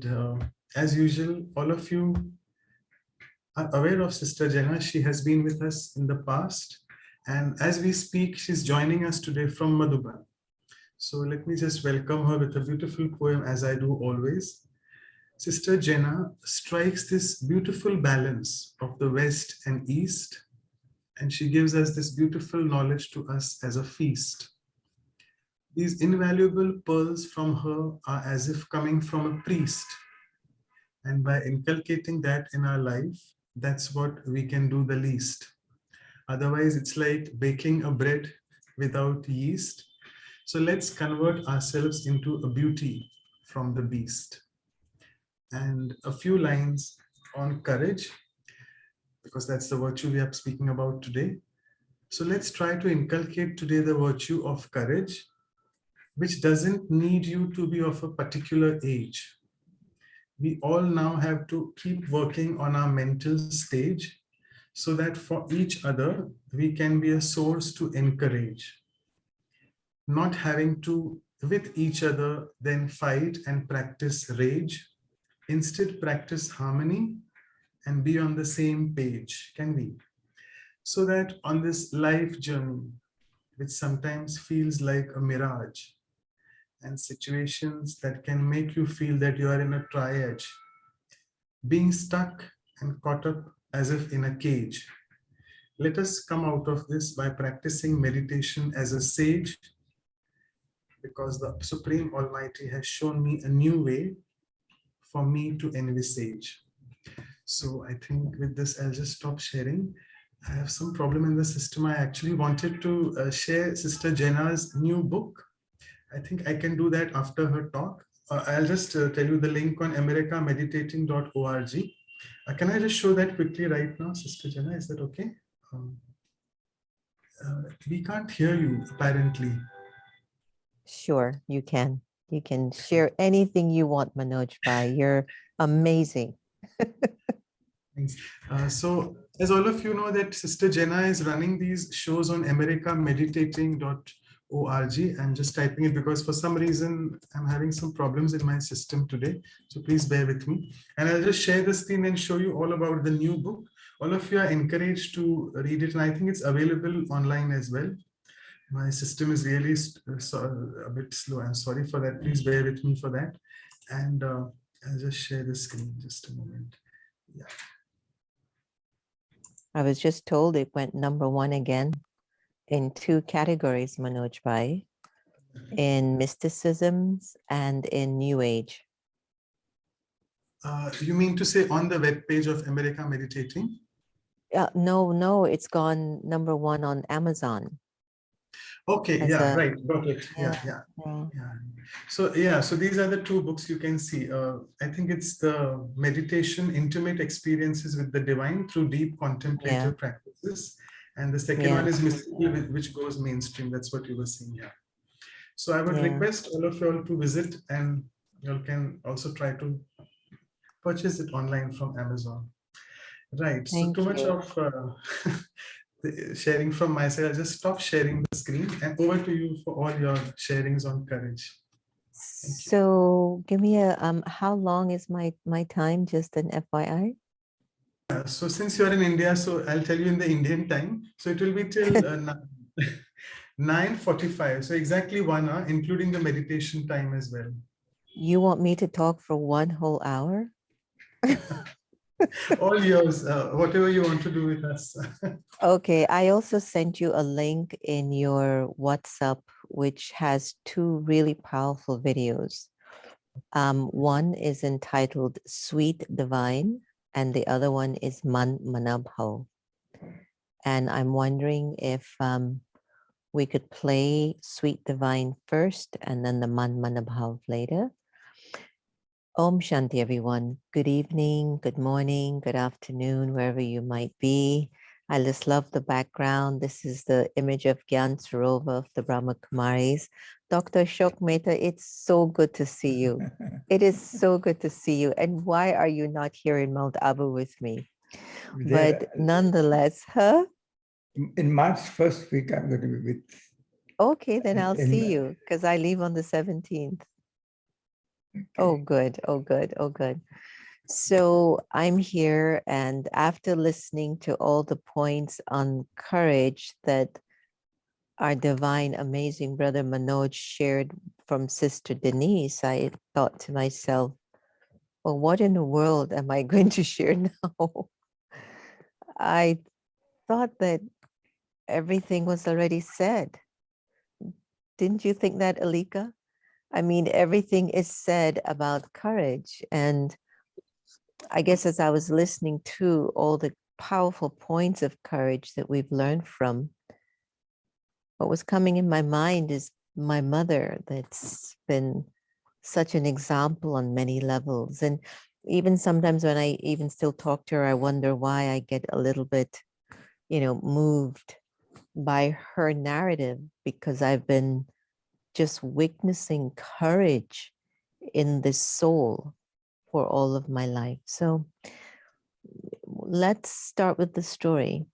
And as usual, all of you are aware of Sister Jenna. She has been with us in the past. And as we speak, she's joining us today from Madhuban. So let me just welcome her with a beautiful poem, as I do always. Sister Jenna strikes this beautiful balance of the West and East, and she gives us this beautiful knowledge to us as a feast. These invaluable pearls from her are as if coming from a priest. And by inculcating that in our life, that's what we can do the least. Otherwise, it's like baking a bread without yeast. So let's convert ourselves into a beauty from the beast. And a few lines on courage, because that's the virtue we are speaking about today. So let's try to inculcate today the virtue of courage, which doesn't need you to be of a particular age. We all now have to keep working on our mental stage so that for each other, we can be a source to encourage. Not having to, with each other, then fight and practice rage. Instead, practice harmony and be on the same page, can we? So that on this life journey, which sometimes feels like a mirage, and situations that can make you feel that you are in a triage, being stuck and caught up as if in a cage. Let us come out of this by practicing meditation as a sage, because the Supreme Almighty has shown me a new way for me to envisage. So I think with this, I'll just stop sharing. I have some problem in the system. I actually wanted to share Sister Jenna's new book. I think I can do that after her talk. I'll just tell you the link on americameditating.org. Can I just show that quickly right now, Sister Jenna? Is that okay? We can't hear you, apparently. Sure, you can. You can share anything you want, Manoj Bhai. You're amazing. Thanks. So as all of you know that Sister Jenna is running these shows on americameditating.org. I'm just typing it because for some reason I'm having some problems in my system today. So please bear with me. And I'll just share the screen and show you all about the new book. All of you are encouraged to read it, and I think it's available online as well. My system is really a bit slow. I'm sorry for that. Please bear with me for that. And I'll just share the screen just a moment. Yeah. I was just told it went #1 again in 2 categories, Manoj Bhai, in mysticisms and in New Age. You mean to say on the web page of America Meditating? No, it's gone #1 on Amazon. Okay, yeah, right, got it. Yeah. So these are the 2 books you can see. I think it's the meditation, intimate experiences with the divine through deep contemplative practices. And the second one is mystical, which goes mainstream. That's what you were saying, yeah. So I would request all of you all to visit, and you can also try to purchase it online from Amazon. Right, so too much of sharing from my side. I'll just stop sharing the screen and over to you for all your sharings on courage. So give me a, how long is my time, just an FYI? So since you're in India, so I'll tell you in the Indian time. So it will be till 9:45. So exactly 1 hour, including the meditation time as well. You want me to talk for 1 whole hour? All yours, whatever you want to do with us. Okay, I also sent you a link in your WhatsApp, which has 2 really powerful videos. One is entitled Sweet Divine, and the other one is Man Manabho. And I'm wondering if we could play Sweet Divine first and then the Man Manabho later. Om Shanti, everyone. Good evening, good morning, good afternoon, wherever you might be. I just love the background. This is the image of Gyan Sarova of the Brahma Kumaris. Dr. Ashok Mehta, it's so good to see you. It is so good to see you. And why are you not here in Mount Abu with me? But nonetheless, In March first week, I'm going to be with. Okay, then I'll see you because I leave on the 17th. Oh, good. Oh, good. Oh, good. So I'm here, and after listening to all the points on courage that our divine, amazing brother Manoj shared from Sister Denise, I thought to myself, well, what in the world am I going to share now? I thought that everything was already said. Didn't you think that, Alika? I mean, everything is said about courage. And I guess as I was listening to all the powerful points of courage that we've learned from, what was coming in my mind is my mother, that's been such an example on many levels. And even sometimes when I even still talk to her, I wonder why I get a little bit, moved by her narrative, because I've been just witnessing courage in this soul for all of my life. So let's start with the story.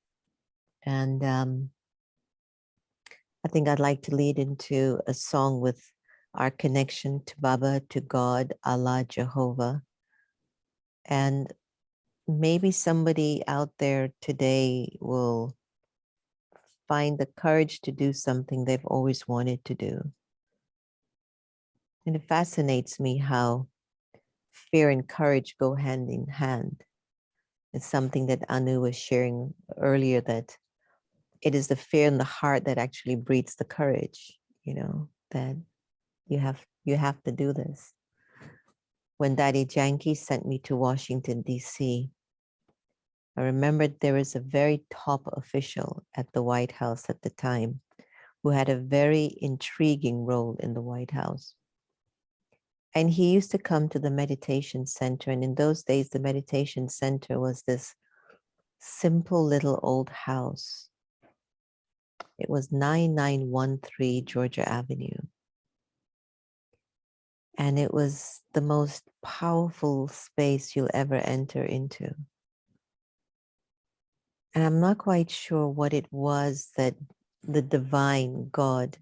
And I think I'd like to lead into a song with our connection to Baba, to God, Allah, Jehovah. And maybe somebody out there today will find the courage to do something they've always wanted to do. And it fascinates me how fear and courage go hand in hand. It's something that Anu was sharing earlier, that it is the fear in the heart that actually breeds the courage, that you have to do this. When Daddy Yankee sent me to Washington, D.C., I remembered there was a very top official at the White House at the time who had a very intriguing role in the White House. And he used to come to the meditation center. And in those days, the meditation center was this simple little old house. It was 9913 Georgia Avenue. And it was the most powerful space you'll ever enter into. And I'm not quite sure what it was that the divine God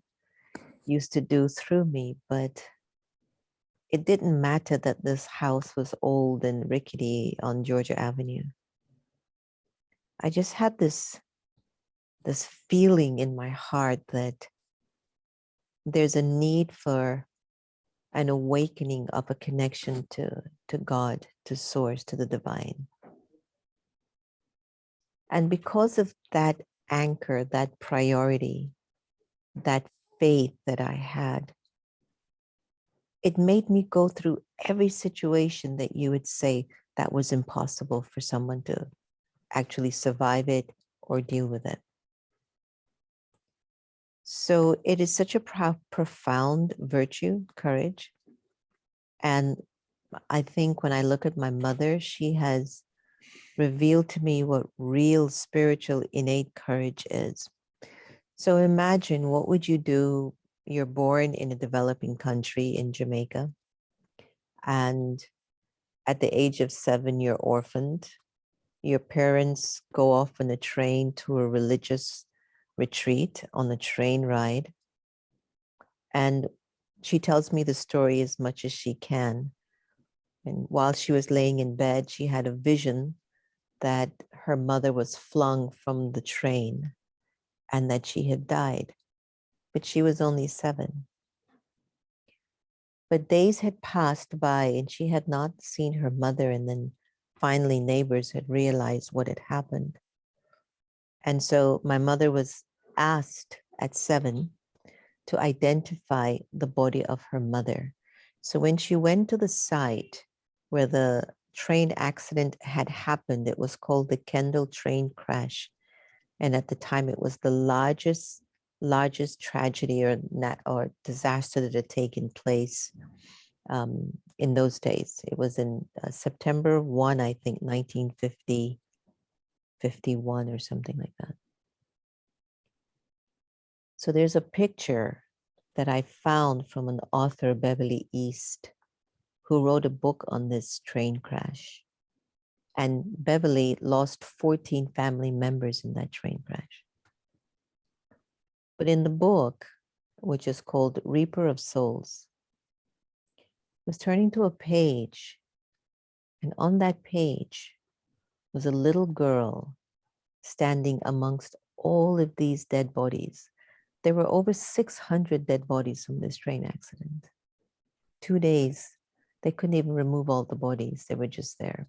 used to do through me, but it didn't matter that this house was old and rickety on Georgia Avenue. I just had this feeling in my heart that there's a need for an awakening of a connection to God, to source, to the divine. And because of that anchor, that priority, that faith that I had, it made me go through every situation that you would say that was impossible for someone to actually survive it or deal with it. So it is such a profound virtue, courage. And I think when I look at my mother, she has revealed to me what real spiritual innate courage is. So imagine, what would you do? You're born in a developing country in Jamaica, and at the age of 7, you're orphaned. Your parents go off on a train to a religious retreat on a train ride. And she tells me the story as much as she can. And while she was laying in bed, she had a vision that her mother was flung from the train and that she had died. But she was only 7. But days had passed by and she had not seen her mother. And then finally neighbors had realized what had happened. And so my mother was asked at 7 to identify the body of her mother. So when she went to the site where the train accident had happened, it was called the Kendall train crash. And at the time, it was the largest tragedy or disaster that had taken place in those days. It was in September 1, I think, 1950, 51 or something like that. So there's a picture that I found from an author, Beverly East, who wrote a book on this train crash. And Beverly lost 14 family members in that train crash. But in the book, which is called Reaper of Souls, was turning to a page, and on that page was a little girl standing amongst all of these dead bodies. There were over 600 dead bodies from this train accident. 2 days, they couldn't even remove all the bodies. They were just there.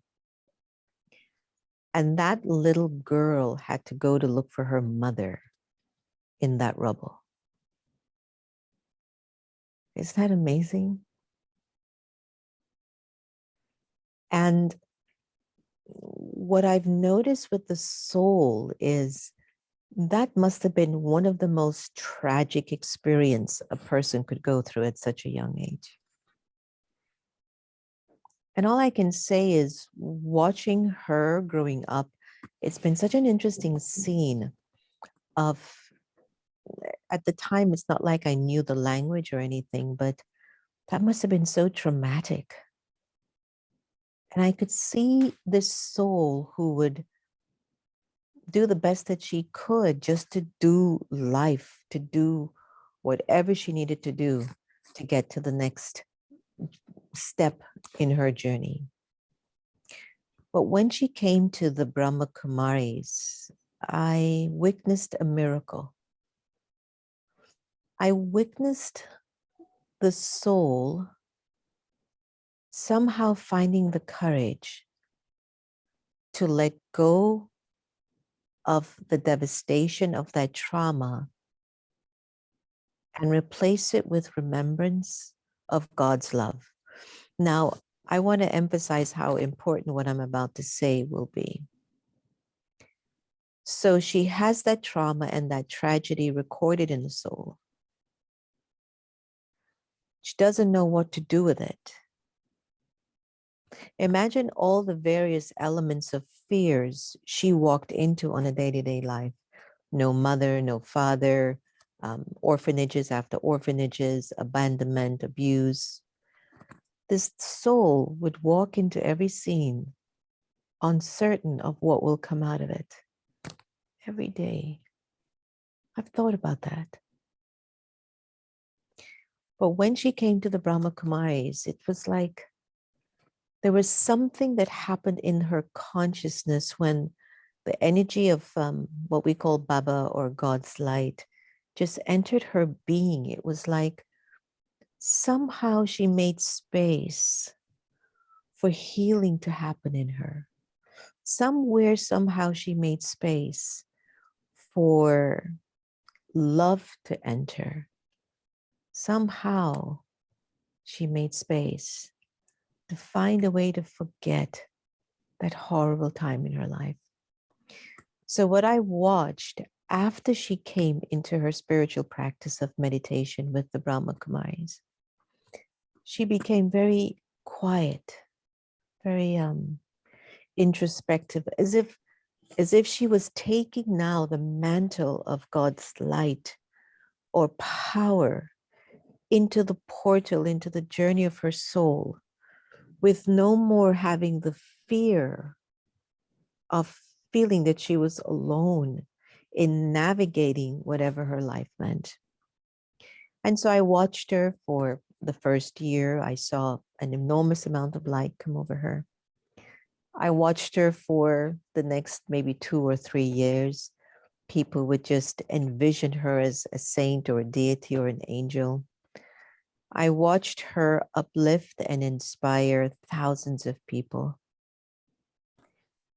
And that little girl had to go to look for her mother in that rubble. Isn't that amazing? And what I've noticed with the soul is that must have been one of the most tragic experience a person could go through at such a young age. And all I can say is watching her growing up, it's been such an interesting scene of, at the time, it's not like I knew the language or anything, but that must have been so traumatic. And I could see this soul who would do the best that she could just to do life, to do whatever she needed to do to get to the next step in her journey. But when she came to the Brahma Kumaris, I witnessed a miracle. I witnessed the soul somehow finding the courage to let go of the devastation of that trauma and replace it with remembrance of God's love. Now, I want to emphasize how important what I'm about to say will be. So she has that trauma and that tragedy recorded in the soul. She doesn't know what to do with it. Imagine all the various elements of fears she walked into on a day-to-day life. No mother, no father, orphanages after orphanages, abandonment, abuse. This soul would walk into every scene uncertain of what will come out of it. Every day. I've thought about that. But when she came to the Brahma Kumaris, it was like there was something that happened in her consciousness when the energy of what we call Baba or God's light just entered her being. It was like somehow she made space for healing to happen in her. Somewhere, somehow she made space for love to enter. Somehow she made space to find a way to forget that horrible time in her life. So what I watched after she came into her spiritual practice of meditation with the Brahma Kumaris, she became very quiet, very introspective, as if she was taking now the mantle of God's light or power into the portal, into the journey of her soul, with no more having the fear of feeling that she was alone in navigating whatever her life meant. And so I watched her for the first year. I saw an enormous amount of light come over her. I watched her for the next maybe 2 or 3 years. People would just envision her as a saint or a deity or an angel. I watched her uplift and inspire thousands of people.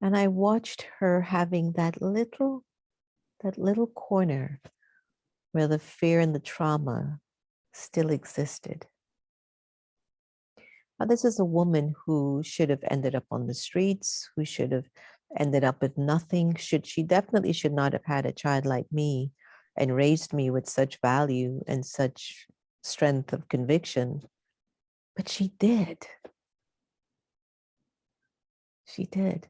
And I watched her having that little corner where the fear and the trauma still existed. Now, this is a woman who should have ended up on the streets, who should have ended up with nothing. She definitely should not have had a child like me and raised me with such value and such strength of conviction. But she did. She did.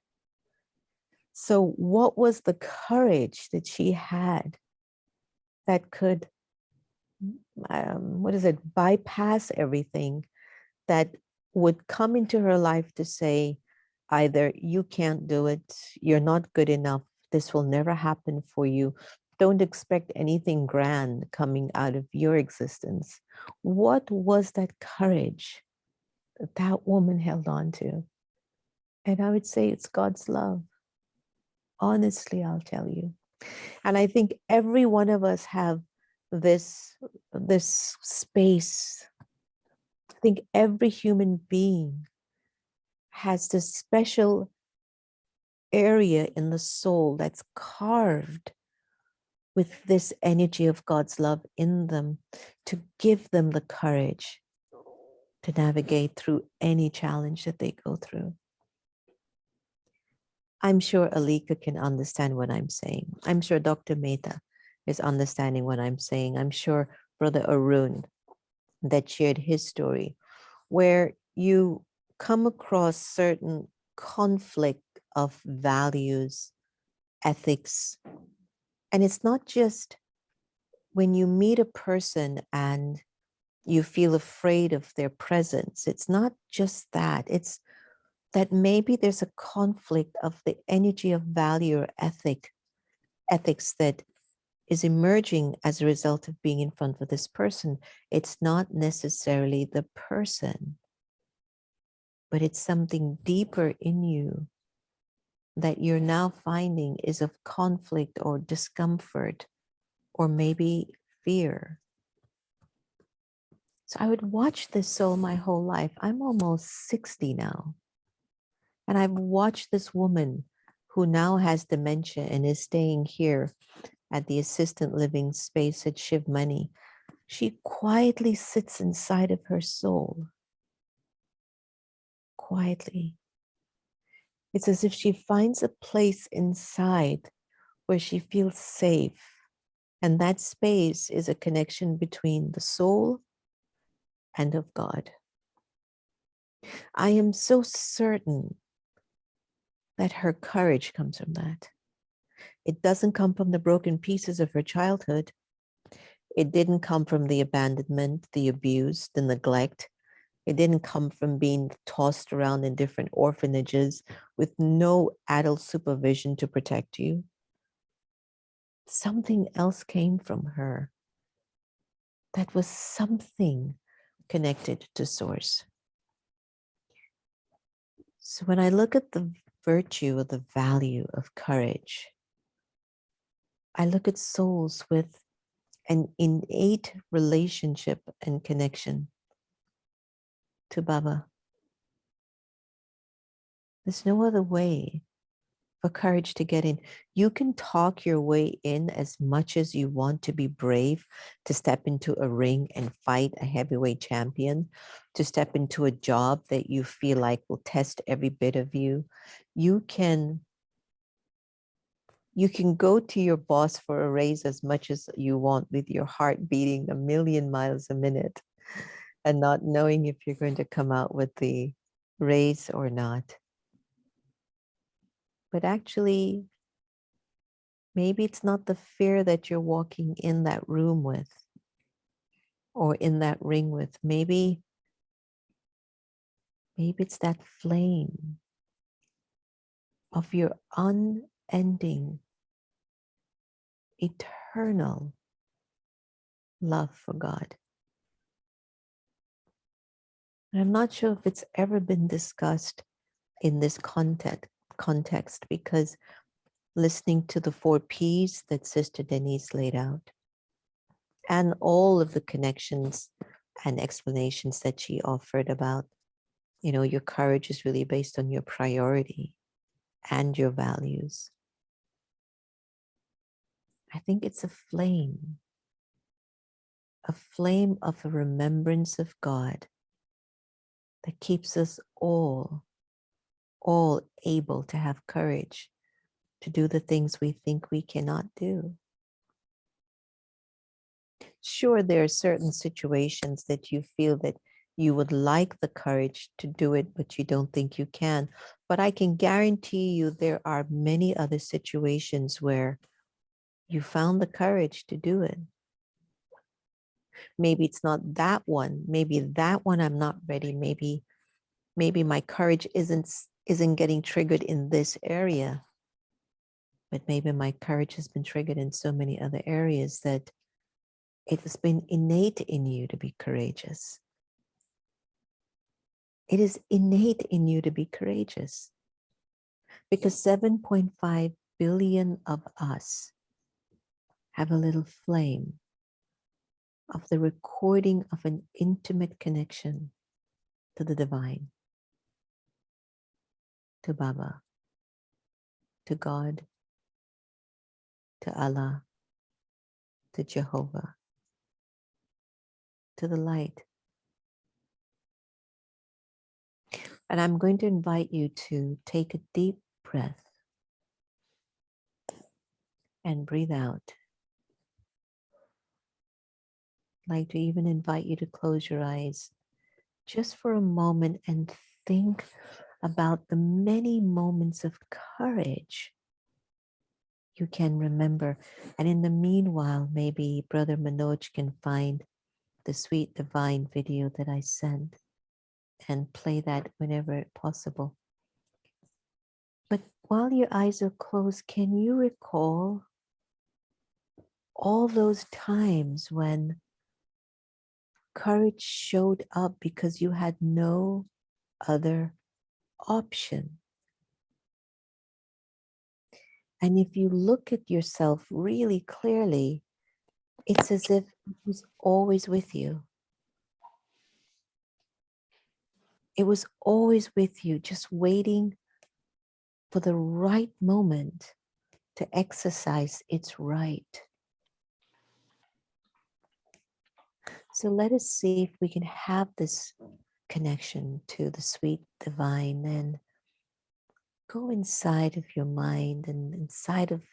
So what was the courage that she had that could, bypass everything, that would come into her life to say, either you can't do it, you're not good enough, this will never happen for you, don't expect anything grand coming out of your existence. What was that courage that woman held on to. And I would say it's God's love. Honestly, I'll tell you. And I think every one of us have this space. I think every human being has this special area in the soul that's carved with this energy of God's love in them to give them the courage to navigate through any challenge that they go through. I'm sure Alika can understand what I'm saying. I'm sure Dr. Mehta is understanding what I'm saying. I'm sure Brother Arun that shared his story, where you come across certain conflict of values, ethics. And it's not just when you meet a person and you feel afraid of their presence. It's not just that. It's that maybe there's a conflict of the energy of value or ethics that is emerging as a result of being in front of this person. It's not necessarily the person, but it's something deeper in you that you're now finding is of conflict or discomfort or maybe fear. So I would watch this soul my whole life. I'm almost 60 now. And I've watched this woman who now has dementia and is staying here at the assistant living space at Shiv Mani. She quietly sits inside of her soul. Quietly. It's as if she finds a place inside where she feels safe. And that space is a connection between the soul and of God. I am so certain that her courage comes from that. It doesn't come from the broken pieces of her childhood. It didn't come from the abandonment, the abuse, the neglect. It didn't come from being tossed around in different orphanages with no adult supervision to protect you. Something else came from her that was something connected to source. So when I look at the virtue or the value of courage, I look at souls with an innate relationship and connection to Baba. There's no other way for courage to get in. You can talk your way in as much as you want to be brave, to step into a ring and fight a heavyweight champion, to step into a job that you feel like will test every bit of you. You can go to your boss for a raise as much as you want with your heart beating 1,000,000 miles a minute and not knowing if you're going to come out with the raise or not. But actually, maybe it's not the fear that you're walking in that room with or in that ring with. Maybe it's that flame of your unending, eternal love for God. And I'm not sure if it's ever been discussed in this context, because listening to the 4 Ps that Sister Denise laid out and all of the connections and explanations that she offered about, your courage is really based on your priority and your values. I think it's a flame of a remembrance of God that keeps us all able to have courage to do the things we think we cannot do. Sure, there are certain situations that you feel that you would like the courage to do it, but you don't think you can. But I can guarantee you there are many other situations where you found the courage to do it. Maybe it's not that one. Maybe that one I'm not ready. Maybe my courage isn't getting triggered in this area. But maybe my courage has been triggered in so many other areas that it has been innate in you to be courageous. It is innate in you to be courageous because 7.5 billion of us have a little flame of the recording of an intimate connection to the divine, to Baba, to God, to Allah, to Jehovah, to the light. And I'm going to invite you to take a deep breath and breathe out. I'd like to even invite you to close your eyes just for a moment and think about the many moments of courage you can remember. And in the meanwhile, maybe Brother Manoj can find the Sweet Divine video that I sent and play that whenever possible. But while your eyes are closed, can you recall all those times when courage showed up because you had no other option? And if you look at yourself really clearly, it's as if it was always with you. It was always with you, just waiting for the right moment to exercise its right. So let us see if we can have this connection to the sweet divine and go inside of your mind and inside of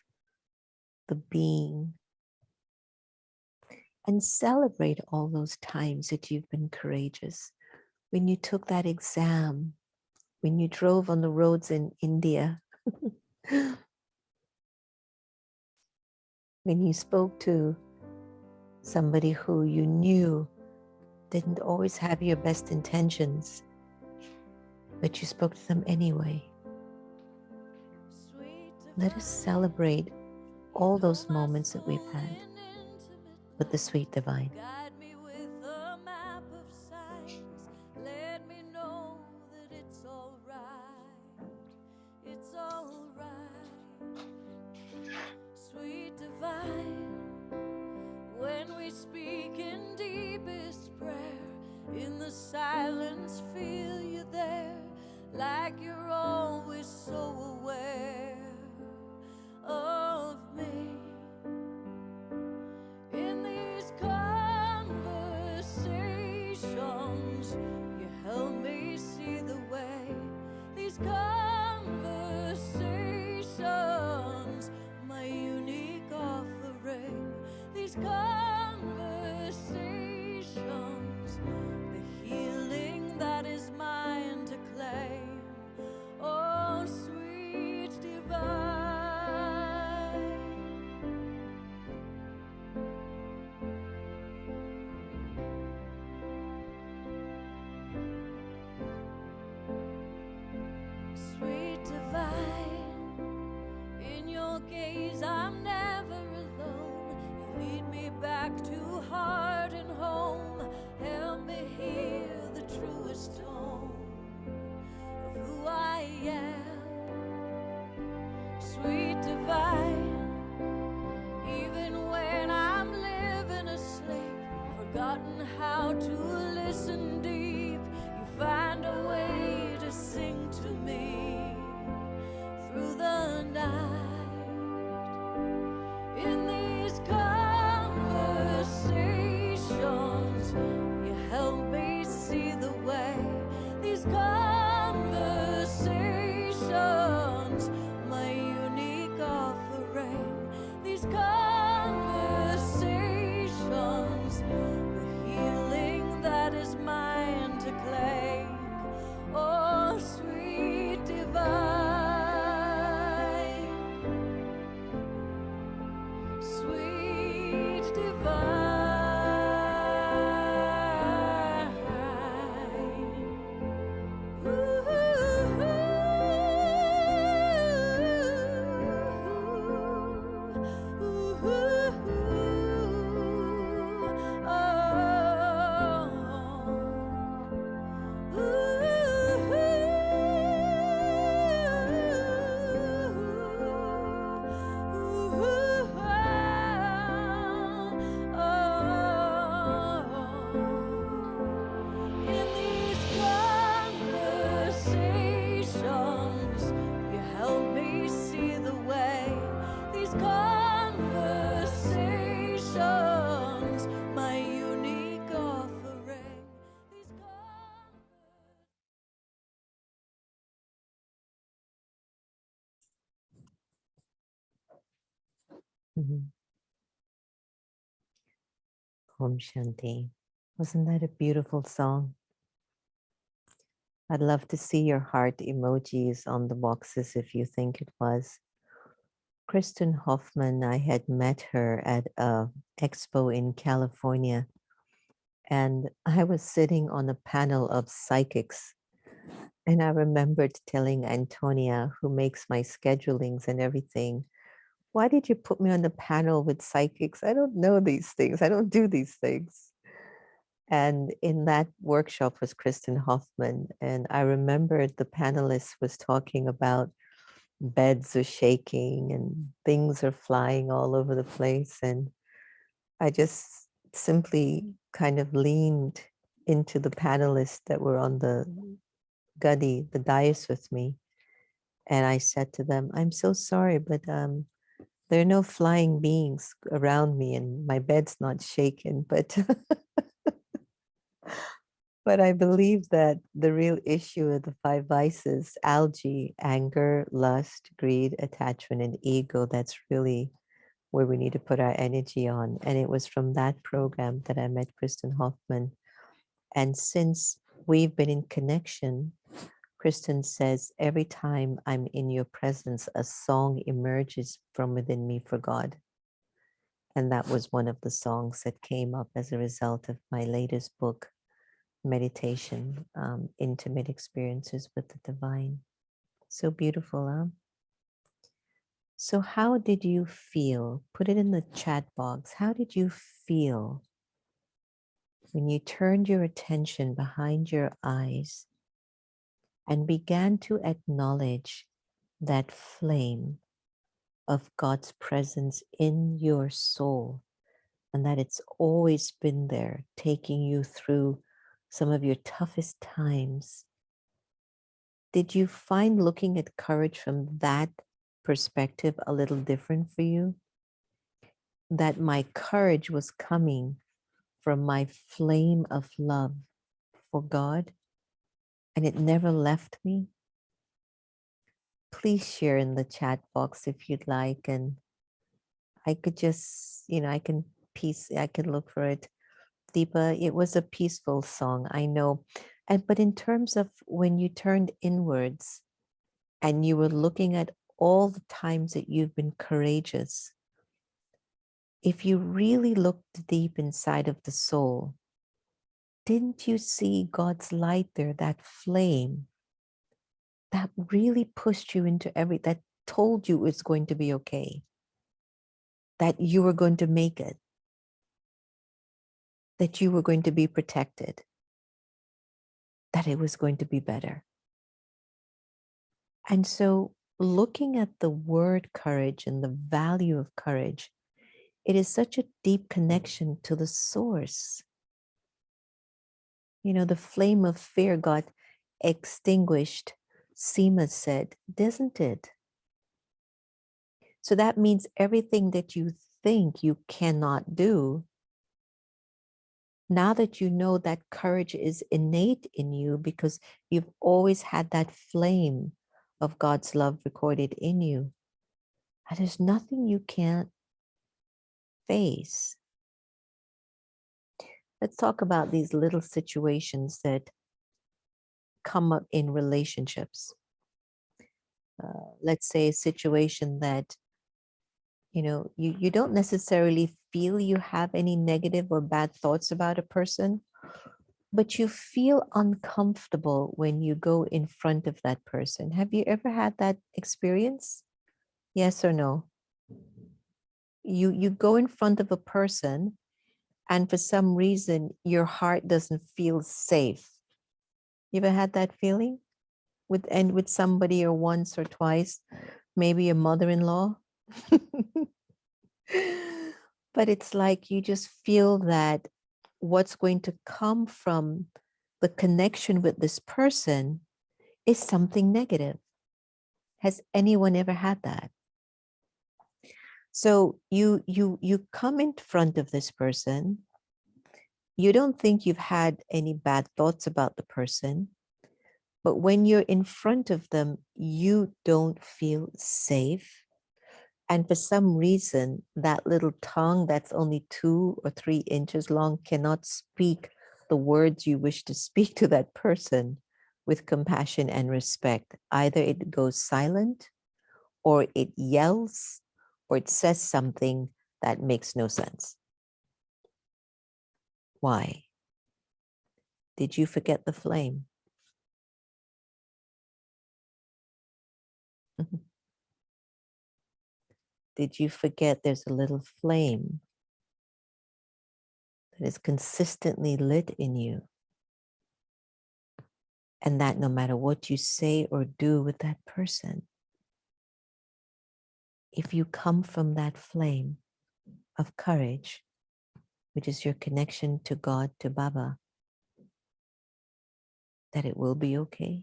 the being and celebrate all those times that you've been courageous. When you took that exam, when you drove on the roads in India, when you spoke to somebody who you knew didn't always have your best intentions, but you spoke to them anyway. Let us celebrate all those moments that we've had with the sweet divine. Guide me with a map of signs. Let me know that it's all right. It's all right. Sweet divine, when we speak in deepest prayer, in the silence feel you there, like you're always so aware of me. In these conversations, you help me see the way. These conversations, my unique offering. These conversations, the healing that is mine to claim. Oh, sweet divine. Sweet divine, in your gaze I'm never alone. You lead me back to heart and home. Help me hear the truest tone of who I am. Sweet divine, even when I'm living asleep, forgotten how to listen deep, you find a way to sing to me through the night. In these conversations, you help me see the way. These conversations, Mhm. Om Shanti. Wasn't that a beautiful song? I'd love to see your heart emojis on the boxes if you think it was. Kristen Hoffman, I had met her at a expo in California, and I was sitting on a panel of psychics. And I remembered telling Antonia, who makes my schedulings and everything, why did you put me on the panel with psychics? I don't know these things. I don't do these things. And in that workshop was Kristen Hoffman. And I remembered the panelist was talking about beds are shaking and things are flying all over the place. And I just simply kind of leaned into the panelists that were on the the dais with me. And I said to them, I'm so sorry, but there are no flying beings around me and my bed's not shaken. But but I believe that the real issue of the five vices, algae, anger, lust, greed, attachment, and ego, that's really where we need to put our energy on. And it was from that program that I met Kristen Hoffman. And since we've been in connection, Kristen says, every time I'm in your presence, a song emerges from within me for God. And that was one of the songs that came up as a result of my latest book, Meditation, Intimate Experiences with the Divine. So beautiful, huh? So how did you feel? Put it in the chat box. How did you feel when you turned your attention behind your eyes and began to acknowledge that flame of God's presence in your soul, and that it's always been there, taking you through some of your toughest times? Did you find looking at courage from that perspective a little different for you? That my courage was coming from my flame of love for God, and it never left me? Please share in the chat box if you'd like, and I could just, I can look for it. Deepa, it was a peaceful song, I know. But in terms of when you turned inwards and you were looking at all the times that you've been courageous, if you really looked deep inside of the soul, didn't you see God's light there, that flame that really pushed you into that told you it's going to be okay, that you were going to make it, that you were going to be protected, that it was going to be better? And so looking at the word courage and the value of courage, it is such a deep connection to the source. The flame of fear got extinguished, Seema said, doesn't it? So that means everything that you think you cannot do, now that you know that courage is innate in you because you've always had that flame of God's love recorded in you, and there's nothing you can't face. Let's talk about these little situations that come up in relationships. Let's say a situation that you don't necessarily feel you have any negative or bad thoughts about a person, but you feel uncomfortable when you go in front of that person. Have you ever had that experience? Yes or no? You go in front of a person and for some reason your heart doesn't feel safe. You ever had that feeling with somebody, or once or twice, maybe a mother-in-law? But it's like you just feel that what's going to come from the connection with this person is something negative. Has anyone ever had that? So you come in front of this person. You don't think you've had any bad thoughts about the person, but when you're in front of them, you don't feel safe. And for some reason, that little tongue that's only 2 or 3 inches long cannot speak the words you wish to speak to that person with compassion and respect. Either it goes silent, or it yells, or it says something that makes no sense. Why? Did you forget the flame? Did you forget there's a little flame that is consistently lit in you? And that no matter what you say or do with that person, if you come from that flame of courage, which is your connection to God, to Baba, that it will be okay.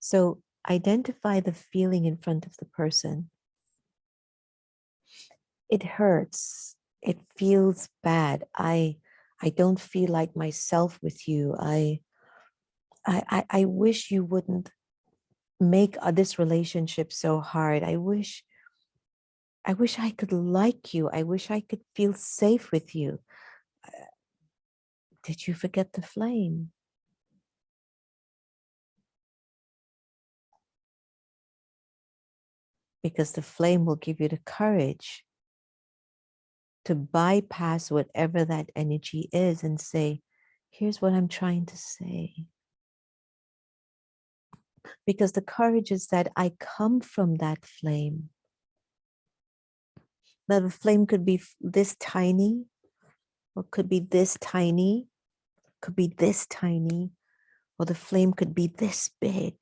So identify the feeling in front of the person. It hurts. It feels bad. I don't feel like myself with you. I wish you wouldn't make this relationship so hard. I wish I could like you. I wish I could feel safe with you. Did you forget the flame? Because the flame will give you the courage to bypass whatever that energy is and say, here's what I'm trying to say. Because the courage is that I come from that flame. Now the flame could be this tiny, or could be this tiny, could be this tiny, or the flame could be this big.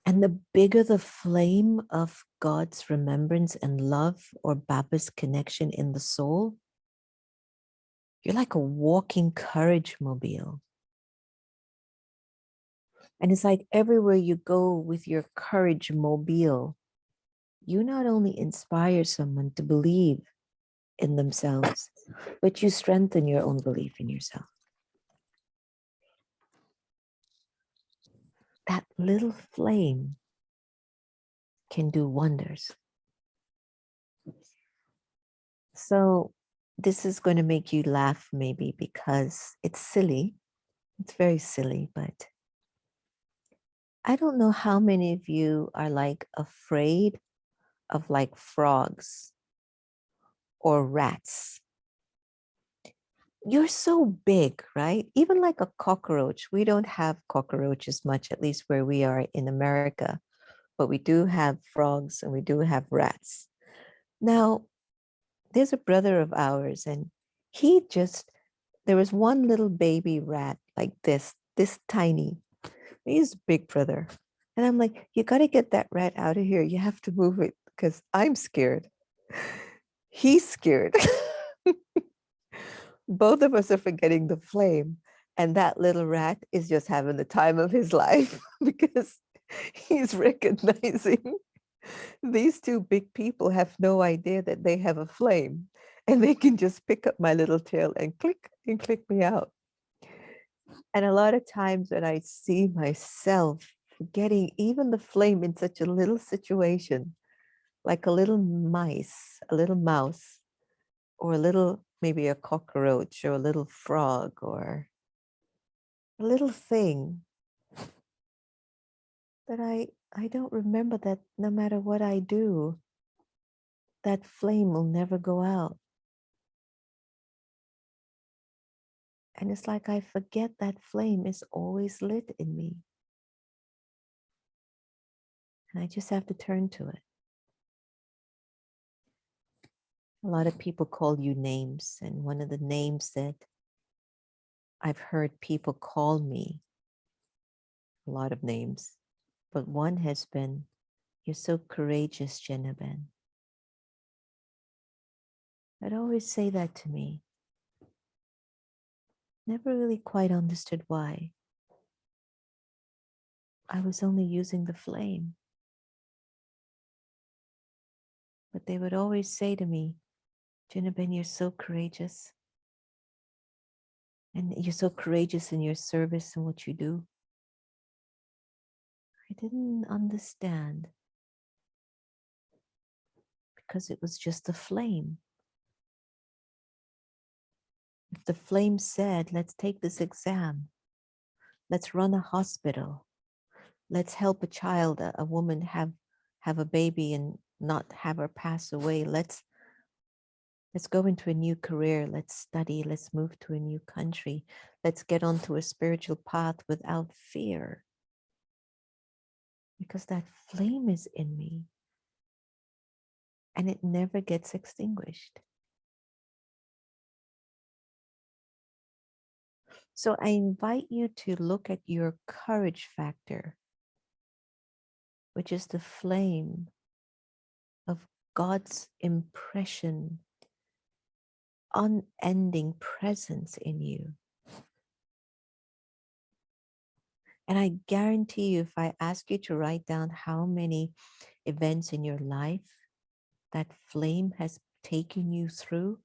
And the bigger the flame of God's remembrance and love, or Baba's connection in the soul, you're like a walking courage mobile. And it's like everywhere you go with your courage mobile, you not only inspire someone to believe in themselves, but you strengthen your own belief in yourself. That little flame can do wonders. So this is going to make you laugh maybe because it's silly. It's very silly, but I don't know how many of you are like afraid of like frogs or rats. You're so big, right? Even like a cockroach. We don't have cockroaches much, at least where we are in America, but we do have frogs and we do have rats. Now, there's a brother of ours, and there was one little baby rat like this tiny. He's big brother. And I'm like, you got to get that rat out of here. You have to move it because I'm scared. He's scared. Both of us are forgetting the flame. And that little rat is just having the time of his life because he's recognizing these two big people have no idea that they have a flame, and they can just pick up my little tail and click me out. And a lot of times when I see myself forgetting even the flame in such a little situation, like a little mouse, or a little, maybe a cockroach, or a little frog, or a little thing, that I don't remember that no matter what I do, that flame will never go out. And it's like I forget that flame is always lit in me. And I just have to turn to it. A lot of people call you names. And one of the names that I've heard people call me, a lot of names, but one has been, you're so courageous, Jenna Ben. I'd always say that to me. Never really quite understood why. I was only using the flame. But they would always say to me, Jenna Ben, you're so courageous. And you're so courageous in your service and what you do. I didn't understand because it was just a flame. If the flame said, let's take this exam, let's run a hospital, let's help a child, a woman have a baby and not have her pass away. Let's go into a new career. Let's study. Let's move to a new country. Let's get onto a spiritual path without fear. Because that flame is in me and it never gets extinguished. So I invite you to look at your courage factor, which is the flame of God's impression, unending presence in you. And I guarantee you, if I ask you to write down how many events in your life that flame has taken you through,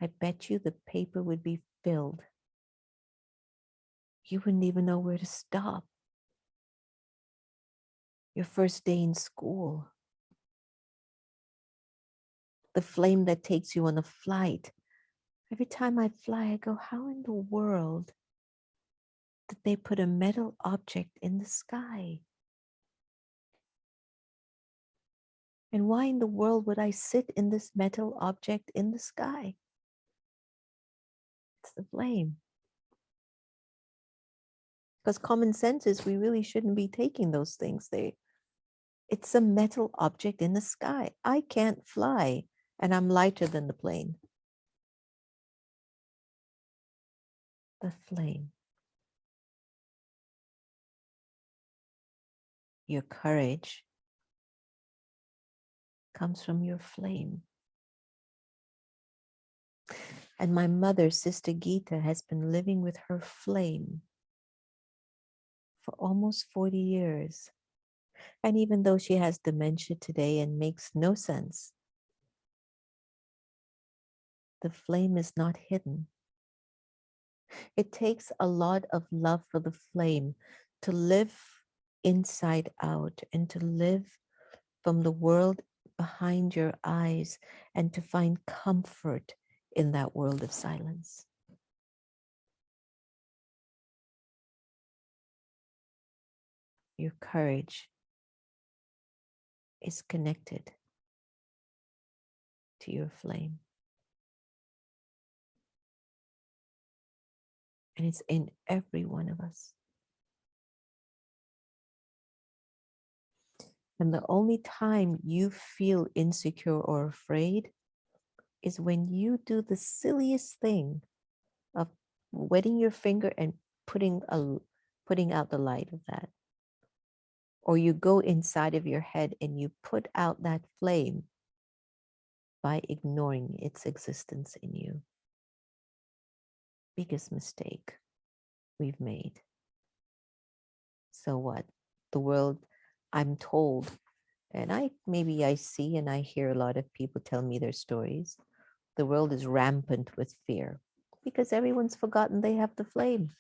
I bet you the paper would be filled. You wouldn't even know where to stop. Your first day in school, the flame that takes you on a flight. Every time I fly, I go, how in the world did they put a metal object in the sky? And why in the world would I sit in this metal object in the sky? It's the flame. Because common sense is we really shouldn't be taking those things. It's a metal object in the sky. I can't fly, and I'm lighter than the plane. The flame. Your courage comes from your flame. And my mother, Sister Gita, has been living with her flame for almost 40 years. And even though she has dementia today and makes no sense, the flame is not hidden. It takes a lot of love for the flame to live inside out and to live from the world behind your eyes and to find comfort in that world of silence. Your courage is connected to your flame. And it's in every one of us. And the only time you feel insecure or afraid is when you do the silliest thing of wetting your finger and putting out the light of that. Or you go inside of your head and you put out that flame by ignoring its existence in you. Biggest mistake we've made. So what? The world, I'm told, and maybe I see and I hear a lot of people tell me their stories. The world is rampant with fear because everyone's forgotten they have the flame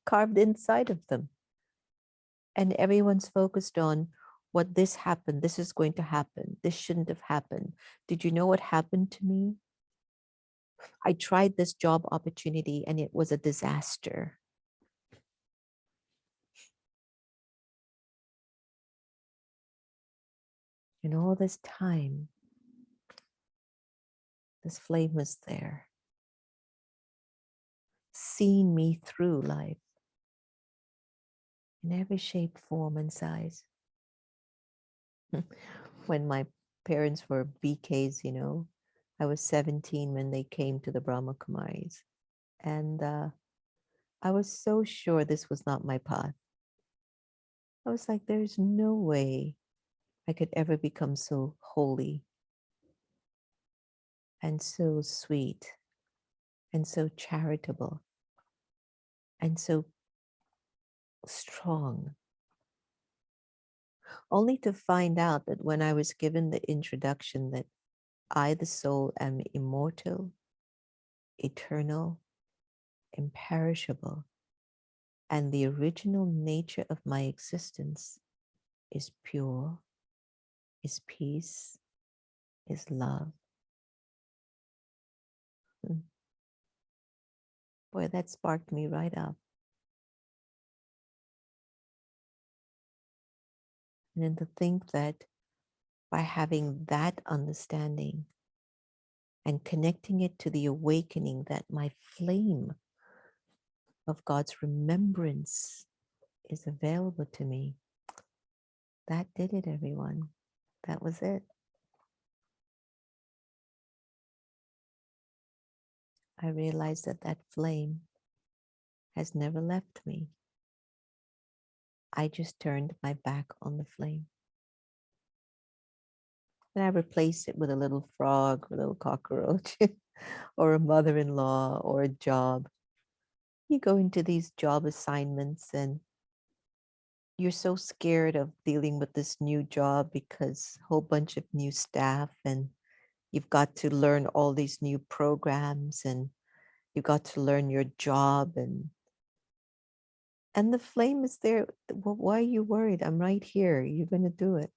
carved inside of them. And everyone's focused on what this happened, this is going to happen, this shouldn't have happened. Did you know what happened to me? I tried this job opportunity and it was a disaster. And all this time, this flame was there, seeing me through life in every shape, form, and size. When my parents were BKs, I was 17 when they came to the Brahma Kumaris. And I was so sure this was not my path. I was like, there's no way I could ever become so holy and so sweet and so charitable and so strong. Only to find out that when I was given the introduction that I, the soul, am immortal, eternal, imperishable, And the original nature of my existence is pure, is peace, is love. Boy, that sparked me right up. And then to think that by having that understanding and connecting it to the awakening that my flame of God's remembrance is available to me, that did it, everyone. That was it. I realized that that flame has never left me. I just turned my back on the flame. And I replaced it with a little frog, or a little cockroach, or a mother-in-law, or a job. You go into these job assignments and you're so scared of dealing with this new job because a whole bunch of new staff, and you've got to learn all these new programs, and you've got to learn your job, and the flame is there. Well, why are you worried? I'm right here. You're going to do it.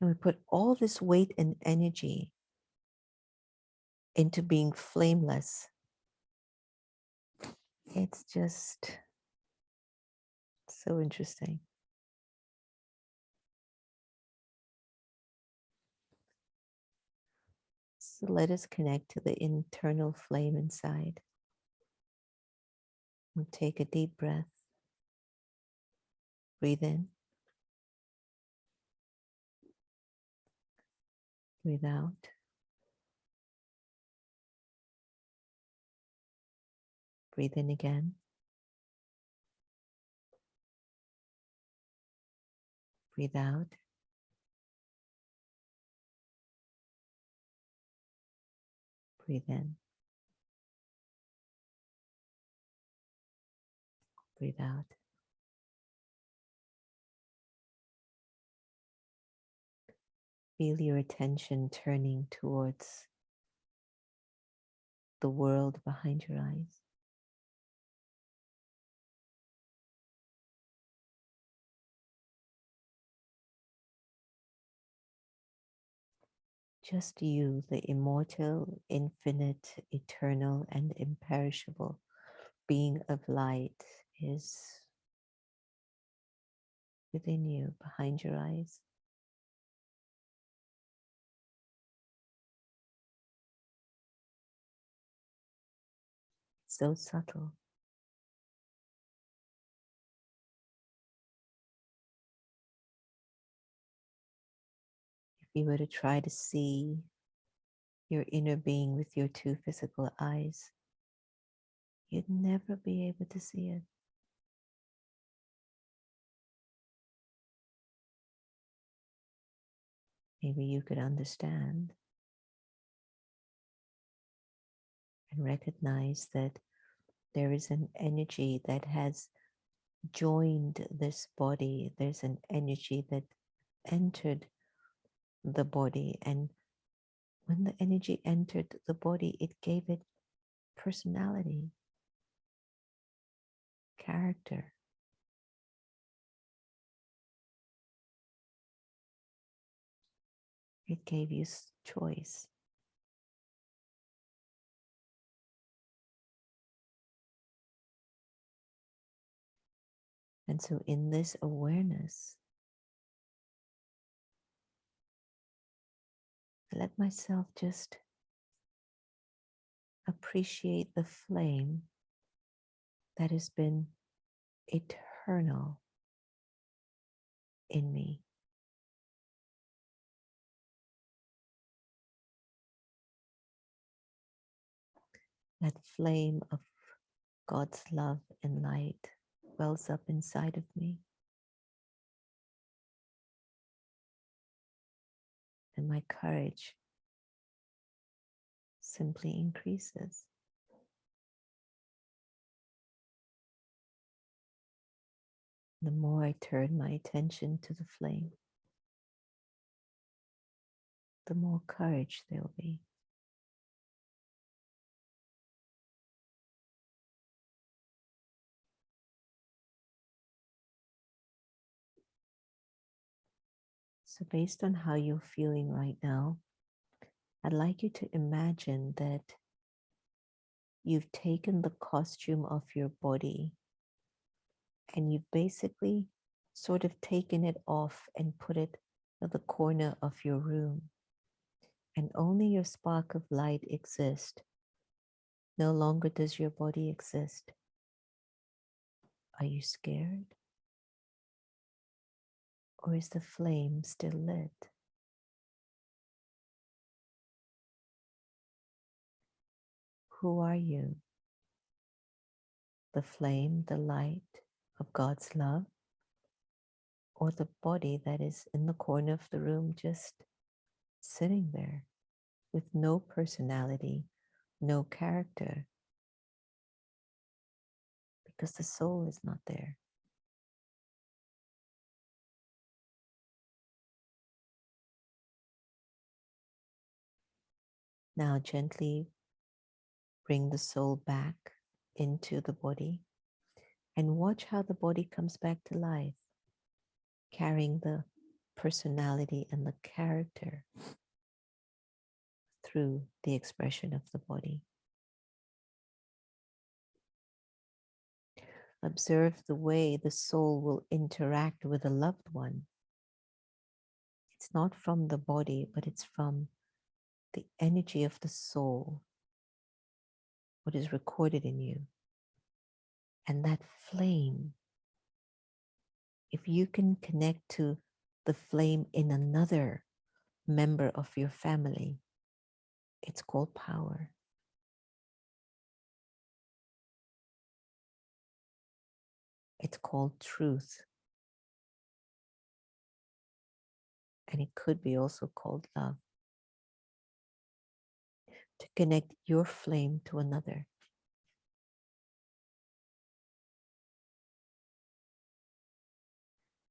And we put all this weight and energy into being flameless. It's just so interesting. So let us connect to the internal flame inside. And take a deep breath. Breathe in. Breathe out. Breathe in again. Breathe out. Breathe in. Breathe out. Feel your attention turning towards the world behind your eyes. Just you, the immortal, infinite, eternal, and imperishable being of light, is within you, behind your eyes. So subtle. If you were to try to see your inner being with your two physical eyes, you'd never be able to see it. Maybe you could understand and recognize that there is an energy that has joined this body. There's an energy that entered the body. And when the energy entered the body, it gave it personality, character. It gave you choice. And so in this awareness, I let myself just appreciate the flame that has been eternal in me. That flame of God's love and light wells up inside of me. And my courage simply increases. The more I turn my attention to the flame, the more courage there will be. So based on how you're feeling right now, I'd like you to imagine that you've taken the costume of your body and you've basically sort of taken it off and put it at the corner of your room. And only your spark of light exists. No longer does your body exist. Are you scared? Or is the flame still lit? Who are you? The flame, the light of God's love? Or the body that is in the corner of the room just sitting there with no personality, no character, because the soul is not there. Now gently bring the soul back into the body and watch how the body comes back to life, carrying the personality and the character through the expression of the body. Observe the way the soul will interact with a loved one. It's not from the body, but it's from the energy of the soul, what is recorded in you. And that flame, if you can connect to the flame in another member of your family, it's called power. It's called truth. And it could be also called love. To connect your flame to another.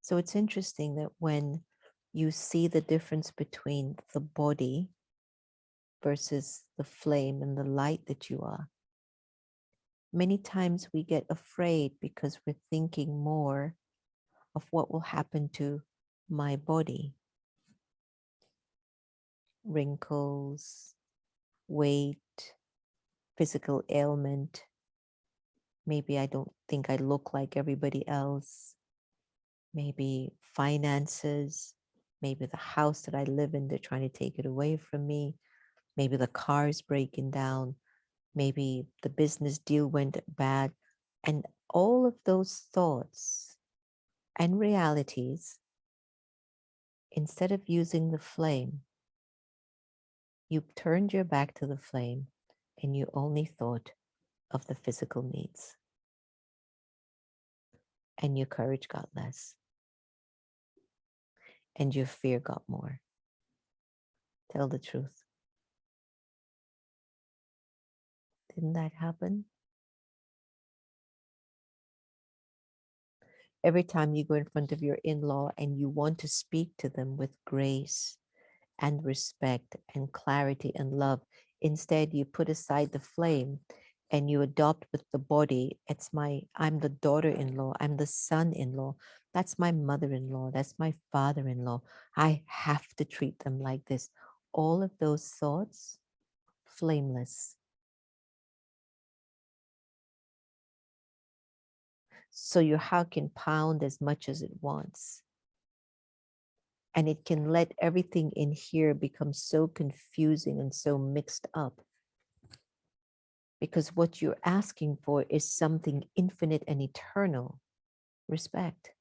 So it's interesting that when you see the difference between the body versus the flame and the light that you are, many times we get afraid because we're thinking more of what will happen to my body. Wrinkles, weight, physical ailment. Maybe I don't think I look like everybody else. Maybe finances. Maybe the house that I live in, they're trying to take it away from me. Maybe the car is breaking down. Maybe the business deal went bad. And all of those thoughts and realities, instead of using the flame, you turned your back to the flame and you only thought of the physical needs. And your courage got less. And your fear got more. Tell the truth. Didn't that happen? Every time you go in front of your in-law and you want to speak to them with grace and respect and clarity and love, instead you put aside the flame and you adopt with the body. I'm the daughter-in-law, I'm the son-in-law, that's my mother-in-law, that's my father-in-law. I have to treat them like this. All of those thoughts, flameless. So your heart can pound as much as it wants. And it can let everything in here become so confusing and so mixed up. Because what you're asking for is something infinite and eternal. Respect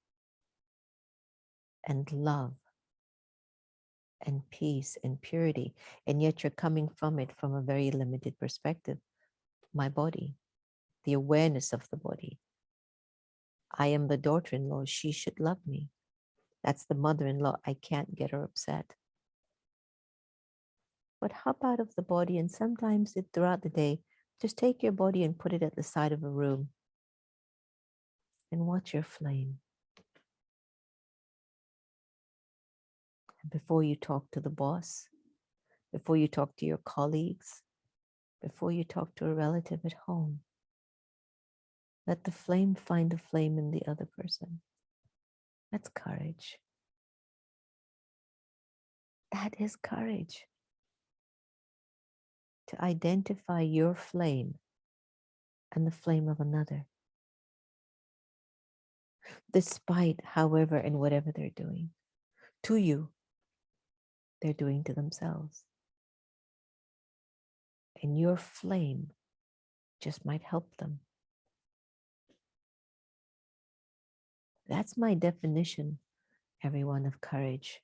and love and peace and purity. And yet you're coming from it from a very limited perspective. My body, the awareness of the body. I am the daughter-in-law, she should love me. That's the mother-in-law, I can't get her upset. But hop out of the body, and sometimes throughout the day, just take your body and put it at the side of a room and watch your flame. And before you talk to the boss, before you talk to your colleagues, before you talk to a relative at home, let the flame find a flame in the other person. That's courage. That is courage. To identify your flame and the flame of another, despite however and whatever they're doing to you, they're doing to themselves. And your flame just might help them. That's my definition, everyone, of courage.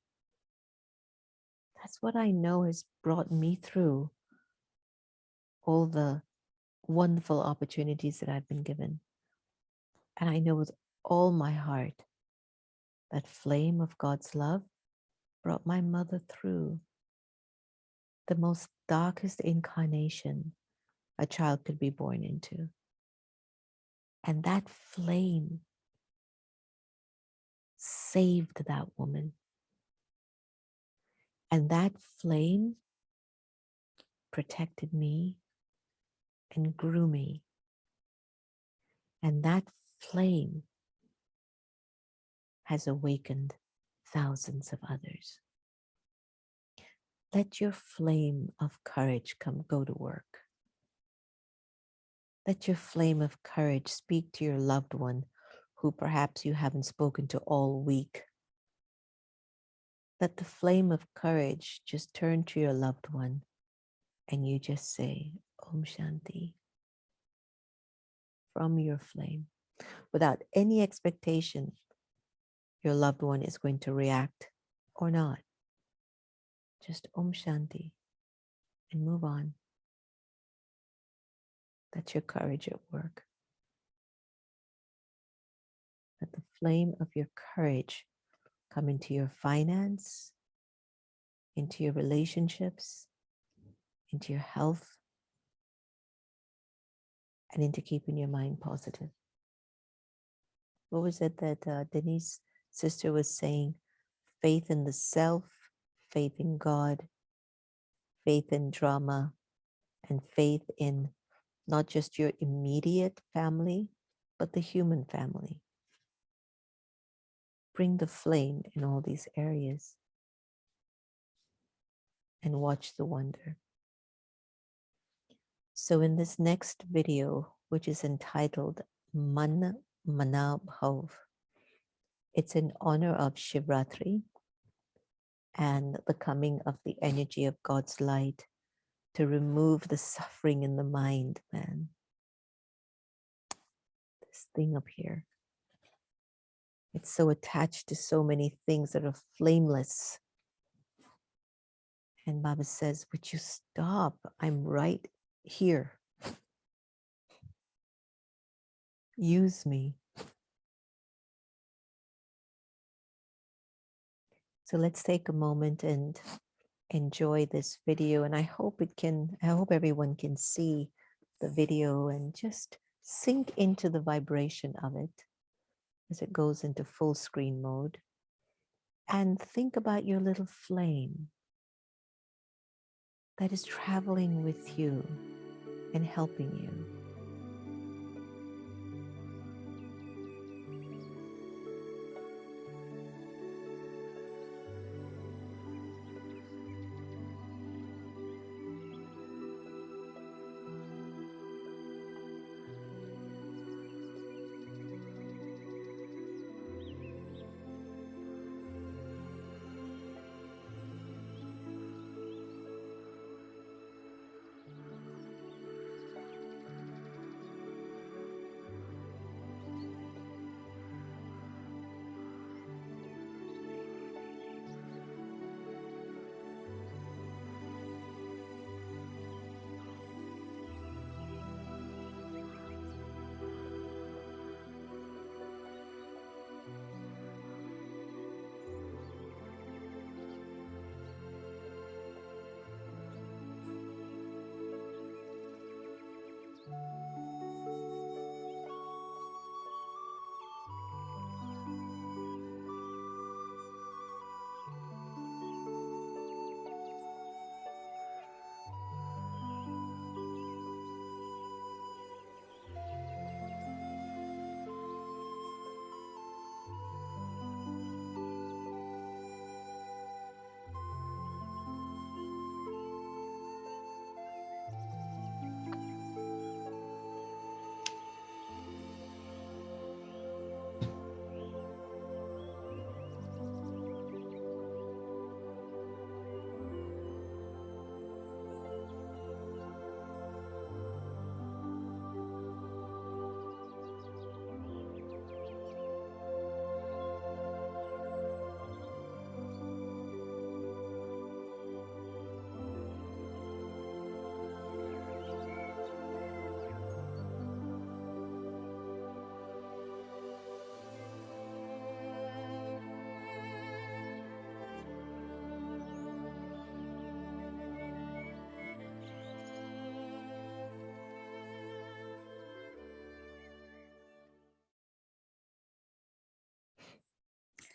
That's what I know has brought me through all the wonderful opportunities that I've been given. And I know with all my heart that flame of God's love brought my mother through the most darkest incarnation a child could be born into. And that flame saved that woman. And that flame protected me and grew me. And that flame has awakened thousands of others. Let your flame of courage go to work. Let your flame of courage speak to your loved one who perhaps you haven't spoken to all week. Let the flame of courage just turn to your loved one and you just say, Om Shanti, from your flame, without any expectation your loved one is going to react or not. Just Om Shanti and move on. That's your courage at work. Let the flame of your courage come into your finance, into your relationships, into your health, and into keeping your mind positive. What was it that Denise, sister, was saying? Faith in the self, faith in God, faith in drama, and faith in not just your immediate family, but the human family. Bring the flame in all these areas and watch the wonder. So in this next video, which is entitled Man Mana Bhav, it's in honor of Shivratri and the coming of the energy of God's light to remove the suffering in the mind, man. This thing up here. It's so attached to so many things that are flameless. And Baba says, would you stop? I'm right here. Use me. So let's take a moment and enjoy this video. And I hope everyone can see the video and just sink into the vibration of it as it goes into full screen mode. And think about your little flame that is traveling with you and helping you.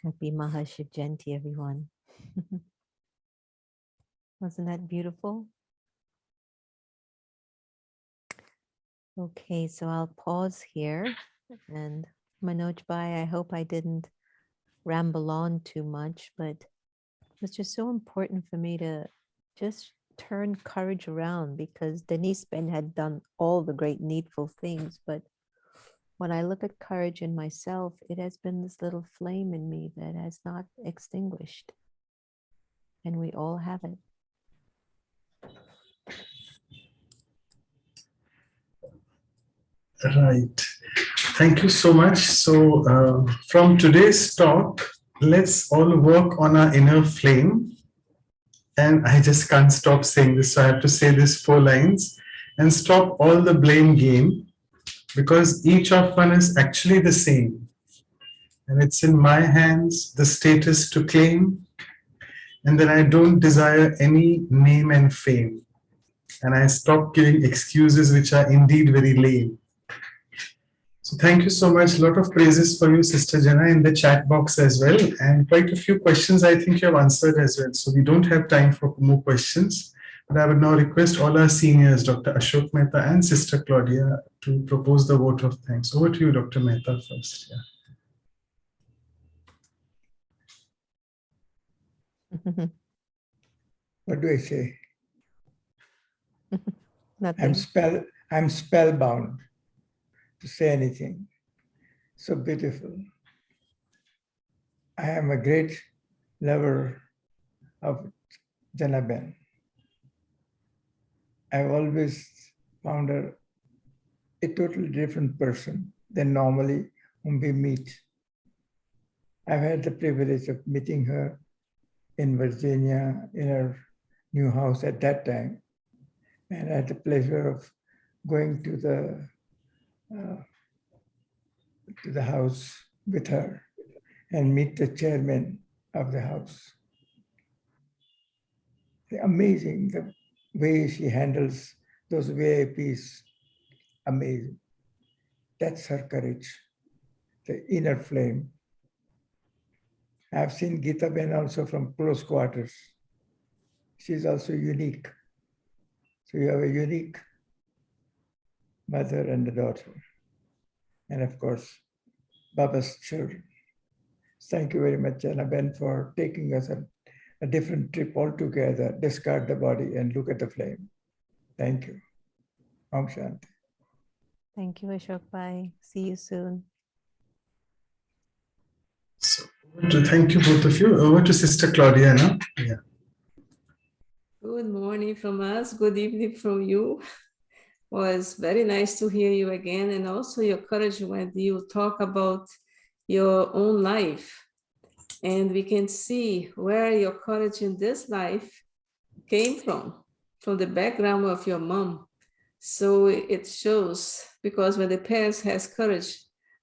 Happy Mahashiv Jayanti, everyone. Wasn't that beautiful? Okay, so I'll pause here. And Manoj Bhai, I hope I didn't ramble on too much, but it was just so important for me to just turn courage around, because Denise Ben had done all the great needful things. But when I look at courage in myself, it has been this little flame in me that has not extinguished. And we all have it. Right. Thank you so much. So from today's talk, let's all work on our inner flame. And I just can't stop saying this, so I have to say this 4 lines and stop all the blame game, because each of one is actually the same. And it's in my hands, the status to claim, and then I don't desire any name and fame. And I stop giving excuses which are indeed very lame. So thank you so much. A lot of praises for you, Sister Jenna, in the chat box as well. And quite a few questions I think you have answered as well. So we don't have time for more questions. But I would now request all our seniors, Dr. Ashok Mehta and Sister Claudia, to propose the vote of thanks. Over to you, Dr. Mehta, first. Yeah. What do I say? Nothing. I'm spellbound to say anything. So beautiful. I am a great lover of Jenna Ben. I've always found her a totally different person than normally whom we meet. I've had the privilege of meeting her in Virginia, in her new house at that time. And I had the pleasure of going to the house with her and meet the chairman of the house. Amazing the way she handles those VIPs. Amazing. That's her courage, the inner flame. I've seen Geeta Ben also from close quarters. She's also unique. So you have a unique mother and a daughter. And of course, Baba's children. Thank you very much, Jenna Ben, for taking us a different trip altogether. Discard the body and look at the flame. Thank you. Om Shanti. Thank you, Ashok Bhai. See you soon. So, thank you, both of you. Over to Sister Claudia now. Yeah. Good morning from us. Good evening from you. Was very nice to hear you again, and also your courage when you talk about your own life. And we can see where your courage in this life came from the background of your mom. So it shows, because when the parents has courage,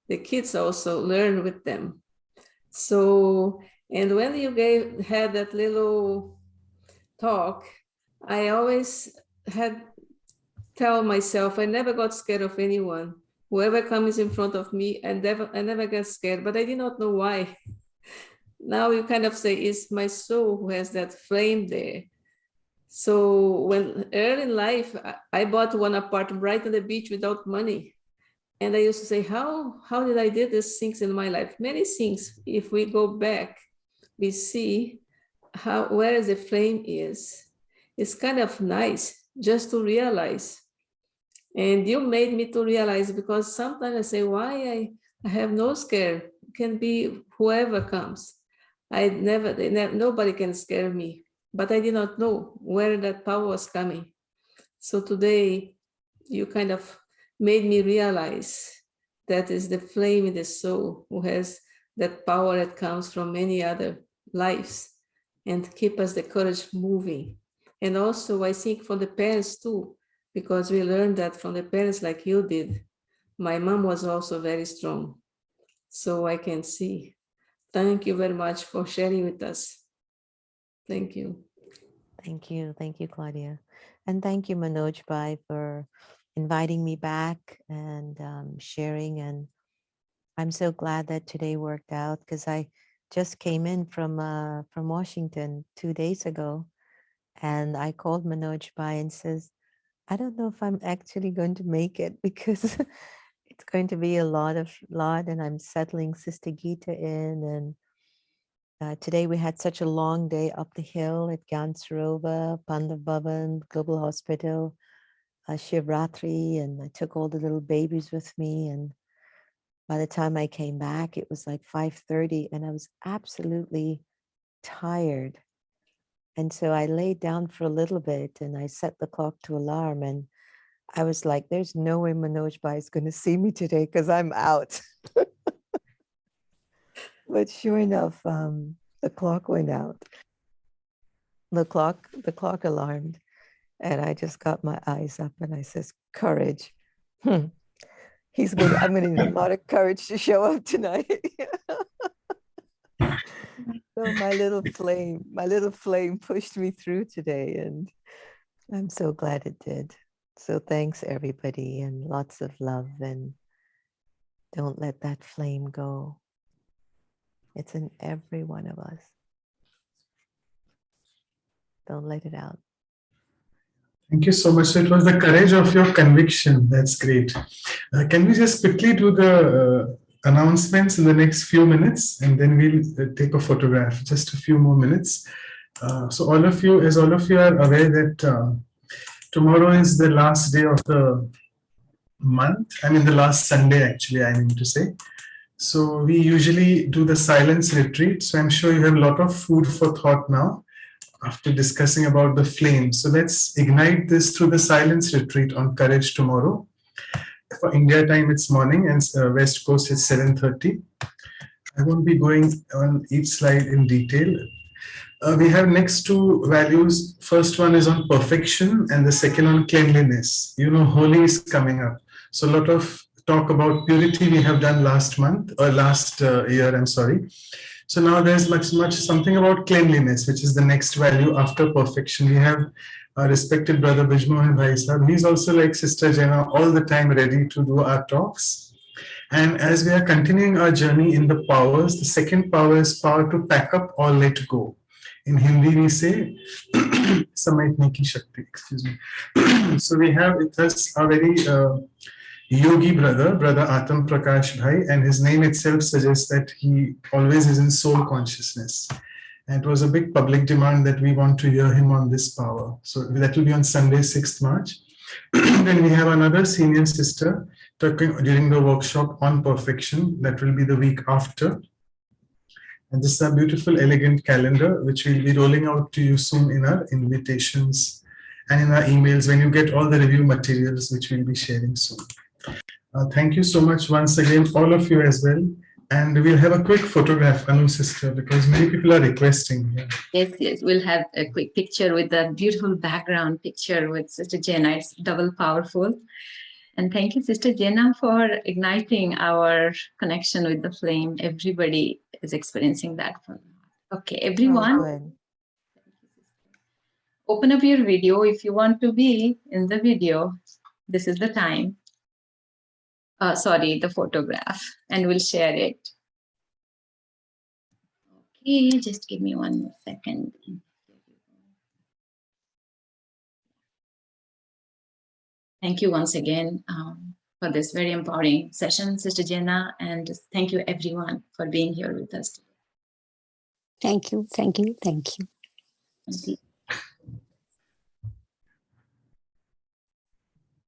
the kids also learn with them. So, and when you had that little talk, I always tell myself I never got scared of anyone. Whoever comes in front of me, I never get scared, but I did not know why. Now you kind of say, it's my soul who has that flame there. So when early in life, I bought one apartment right on the beach without money. And I used to say, how did I do these things in my life? Many things, if we go back, we see where the flame is. It's kind of nice just to realize. And you made me to realize, because sometimes I say, why I have no scare. It can be whoever comes. Nobody can scare me, but I did not know where that power was coming. So today you kind of made me realize that is the flame in the soul who has that power that comes from many other lives and keep us the courage moving. And also I think for the parents too, because we learned that from the parents like you did. My mom was also very strong. So I can see. Thank you very much for sharing with us. Thank you. Thank you. Thank you, Claudia. And thank you, Manoj Bhai, for inviting me back and sharing. And I'm so glad that today worked out, because I just came in from Washington 2 days ago, and I called Manoj Bhai and says, I don't know if I'm actually going to make it because it's going to be a lot, and I'm settling Sister Geeta in. And today we had such a long day up the hill at Gyan Sarovar, Pandav Bhavan, Global Hospital, Shivratri, and I took all the little babies with me. And by the time I came back, it was like 5:30 and I was absolutely tired. And so I laid down for a little bit and I set the clock to alarm, and I was like, there's no way Manoj Bhai is going to see me today because I'm out. But sure enough, the clock went out. The clock alarmed, and I just got my eyes up and I says, courage. I'm going to need a lot of courage to show up tonight. So my little flame pushed me through today, and I'm so glad it did. So thanks everybody, and lots of love, and don't let that flame go. It's in every one of us. Don't let it out. Thank you so much. So it was the courage of your conviction. That's great. Can we just quickly do the announcements in the next few minutes, and then we'll take a photograph, just a few more minutes. So all of you are aware that tomorrow is the last day of the month. I mean, the last Sunday, actually, I mean to say. So we usually do the silence retreat. So I'm sure you have a lot of food for thought now after discussing about the flame. So let's ignite this through the silence retreat on courage tomorrow. For India time, it's morning, and West Coast is 7:30. I won't be going on each slide in detail. We have next two values. First one is on perfection, and the second on cleanliness. You know, Holi is coming up. So a lot of talk about purity we have done last year, I'm sorry. So now there's much something about cleanliness, which is the next value after perfection. We have our respected brother Bijmohan Bhai Sahab. He's also like Sister Jenna, all the time ready to do our talks. And as we are continuing our journey in the powers, the second power is power to pack up or let go. In Hindi we say Sametne ki Shakti, excuse me. So we have with us a very yogi brother Atam Prakash Bhai, and his name itself suggests that he always is in soul consciousness. And it was a big public demand that we want to hear him on this power. So that will be on Sunday, 6th March. Then we have another senior sister talking during the workshop on perfection. That will be the week after. And this is a beautiful, elegant calendar, which we'll be rolling out to you soon in our invitations and in our emails when you get all the review materials, which we'll be sharing soon. Thank you so much once again, all of you as well. And we'll have a quick photograph, Anu sister, because many people are requesting. Yeah. Yes, we'll have a quick picture with a beautiful background picture with Sister Jenna. It's double powerful. And thank you, Sister Jenna, for igniting our connection with the flame. Everybody is experiencing that. Okay, everyone. Open up your video if you want to be in the video. This is the time. Sorry, the photograph, and we'll share it. Okay, just give me 1 second. Thank you once again for this very empowering session, Sister Jenna, and thank you everyone for being here with us today. Thank you, thank you, thank you.